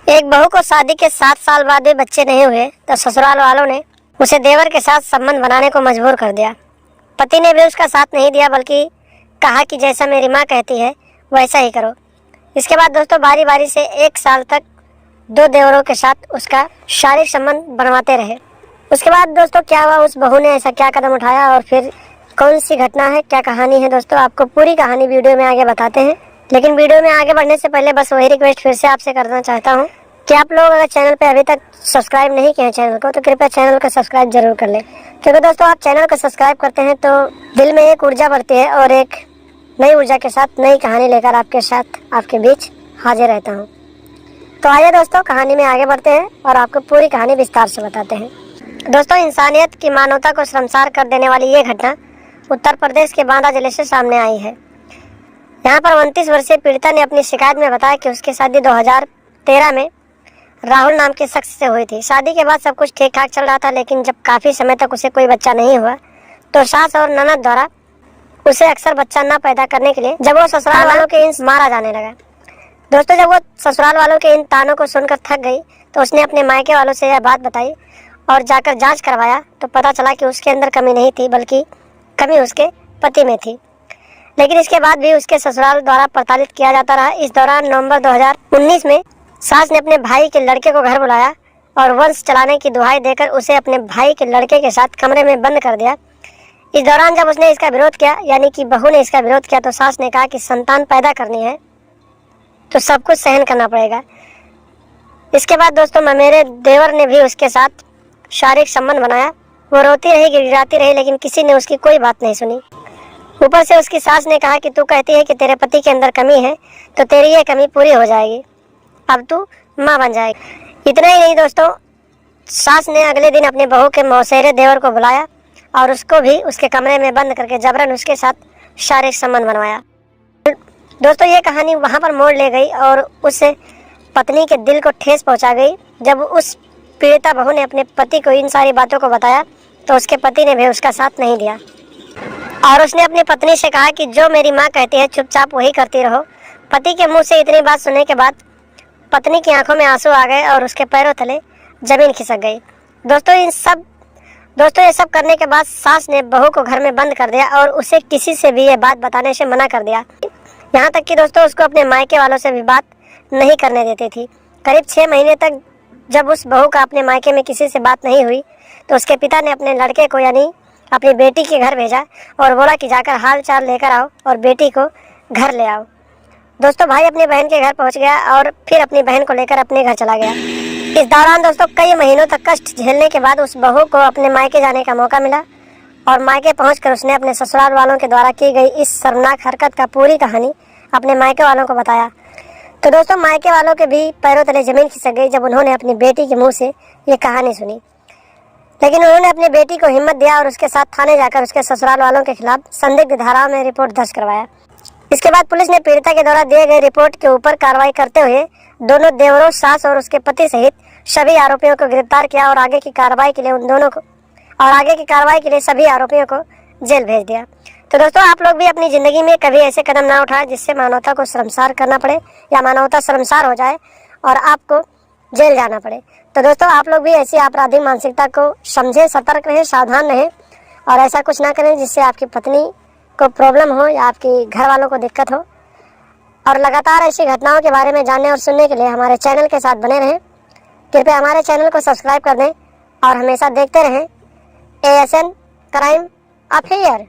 एक बहू को शादी के 7 साल बाद भी बच्चे नहीं हुए तो ससुराल वालों ने उसे देवर के साथ संबंध बनाने को मजबूर कर दिया। पति ने भी उसका साथ नहीं दिया बल्कि कहा कि जैसा मेरी माँ कहती है वैसा ही करो। इसके बाद दोस्तों बारी बारी से 1 साल तक 2 देवरों के साथ उसका शारीरिक संबंध बनवाते रहे। उसके बाद दोस्तों क्या हुआ, उस बहू ने ऐसा क्या कदम उठाया और फिर कौन सी घटना है, क्या कहानी है दोस्तों, आपको पूरी कहानी वीडियो में आगे बताते हैं। लेकिन वीडियो में आगे बढ़ने से पहले बस वही रिक्वेस्ट फिर से आपसे करना चाहता हूँ कि आप लोग अगर चैनल पे अभी तक सब्सक्राइब नहीं किए हैं चैनल को तो कृपया चैनल को सब्सक्राइब जरूर कर लें, क्योंकि दोस्तों आप चैनल को सब्सक्राइब करते हैं तो दिल में एक ऊर्जा बढ़ती है और एक नई ऊर्जा के साथ नई कहानी लेकर आपके साथ आपके बीच हाजिर रहता हूँ। तो आइए दोस्तों कहानी में आगे बढ़ते हैं और आपको पूरी कहानी विस्तार से बताते हैं। दोस्तों इंसानियत की मानवता को शर्मसार कर देने वाली ये घटना उत्तर प्रदेश के बांदा जिले से सामने आई है। यहाँ पर 29 वर्षीय पीड़िता ने अपनी शिकायत में बताया कि उसकी शादी 2013 में राहुल नाम के शख्स से हुई थी। शादी के बाद सब कुछ ठीक ठाक चल रहा था, लेकिन जब काफ़ी समय तक उसे कोई बच्चा नहीं हुआ तो सास और ननद द्वारा उसे अक्सर बच्चा न पैदा करने के लिए जब वो ससुराल वालों के इन मारा जाने लगा। दोस्तों जब वो ससुराल वालों के इन तानों को सुनकर थक गई तो उसने अपने मायके वालों से यह बात बताई और जाकर जांच करवाया तो पता चला कि उसके अंदर कमी नहीं थी बल्कि कमी उसके पति में थी। लेकिन इसके बाद भी उसके ससुराल द्वारा प्रताड़ित किया जाता रहा। इस दौरान नवंबर 2019 में सास ने अपने भाई के लड़के को घर बुलाया और वंश चलाने की दुहाई देकर उसे अपने भाई के लड़के के साथ कमरे में बंद कर दिया। इस दौरान जब उसने इसका विरोध किया, यानी कि बहू ने इसका विरोध किया, तो सास ने कहा कि संतान पैदा करनी है तो सब कुछ सहन करना पड़ेगा। इसके बाद दोस्तों मेरे देवर ने भी उसके साथ शारीरिक संबंध बनाया। वो रोती रही, गिड़गिड़ाती रही, लेकिन किसी ने उसकी कोई बात नहीं सुनी। ऊपर से उसकी सास ने कहा कि तू कहती है कि तेरे पति के अंदर कमी है तो तेरी ये कमी पूरी हो जाएगी, अब तू माँ बन जाएगी। इतना ही नहीं दोस्तों, सास ने अगले दिन अपने बहू के मौसेरे देवर को बुलाया और उसको भी उसके कमरे में बंद करके जबरन उसके साथ शारीरिक संबंध बनवाया। दोस्तों ये कहानी वहाँ पर मोड़ ले गई और उस पत्नी के दिल को ठेस पहुँचा गई। जब उस पीड़िता बहू ने अपने पति को इन सारी बातों को बताया तो उसके पति ने भी उसका साथ नहीं दिया और उसने अपनी पत्नी से कहा कि जो मेरी माँ कहती है चुपचाप वही करती रहो। पति के मुंह से इतनी बात सुनने के बाद पत्नी की आंखों में आंसू आ गए और उसके पैरों तले जमीन खिसक गई। दोस्तों ये सब करने के बाद सास ने बहू को घर में बंद कर दिया और उसे किसी से भी ये बात बताने से मना कर दिया। यहाँ तक कि दोस्तों उसको अपने मायके वालों से भी बात नहीं करने देती थी। करीब 6 महीने तक जब उस बहू का अपने मायके में किसी से बात नहीं हुई तो उसके पिता ने अपने लड़के को यानी अपनी बेटी के घर भेजा और बोला कि जाकर हाल चाल लेकर आओ और बेटी को घर ले आओ। दोस्तों भाई अपनी बहन के घर पहुंच गया और फिर अपनी बहन को लेकर अपने घर चला गया। इस दौरान दोस्तों कई महीनों तक कष्ट झेलने के बाद उस बहू को अपने मायके जाने का मौका मिला और मायके पहुंचकर उसने अपने ससुराल वालों के द्वारा की गई इस शर्मनाक हरकत का पूरी कहानी अपने मायके वालों को बताया। तो दोस्तों मायके वालों के भी पैरों तले जमीन खिसक गई जब उन्होंने अपनी बेटी के मुंह से ये कहानी सुनी। लेकिन उन्होंने अपनी बेटी को हिम्मत दिया और उसके साथ थाने जाकर उसके ससुराल वालों के खिलाफ संदिग्ध धाराओं में रिपोर्ट दर्ज करवाया। इसके बाद पुलिस ने पीड़िता के द्वारा दिए गए रिपोर्ट के ऊपर कार्रवाई करते हुए दोनों देवरों, सास और उसके पति सहित सभी आरोपियों को गिरफ्तार किया और आगे की कार्रवाई के लिए सभी आरोपियों को जेल भेज दिया। तो दोस्तों आप लोग भी अपनी ज़िंदगी में कभी ऐसे कदम ना उठाएं जिससे मानवता को शर्मसार करना पड़े या मानवता शर्मसार हो जाए और आपको जेल जाना पड़े। तो दोस्तों आप लोग भी ऐसी आपराधिक मानसिकता को समझें, सतर्क रहें, सावधान रहें और ऐसा कुछ ना करें जिससे आपकी पत्नी को प्रॉब्लम हो या आपकी घर वालों को दिक्कत हो। और लगातार ऐसी घटनाओं के बारे में जानने और सुनने के लिए हमारे चैनल के साथ बने रहें। कृपया हमारे चैनल को सब्सक्राइब कर दें और हमेशा देखते रहें ASN क्राइम अफेयर।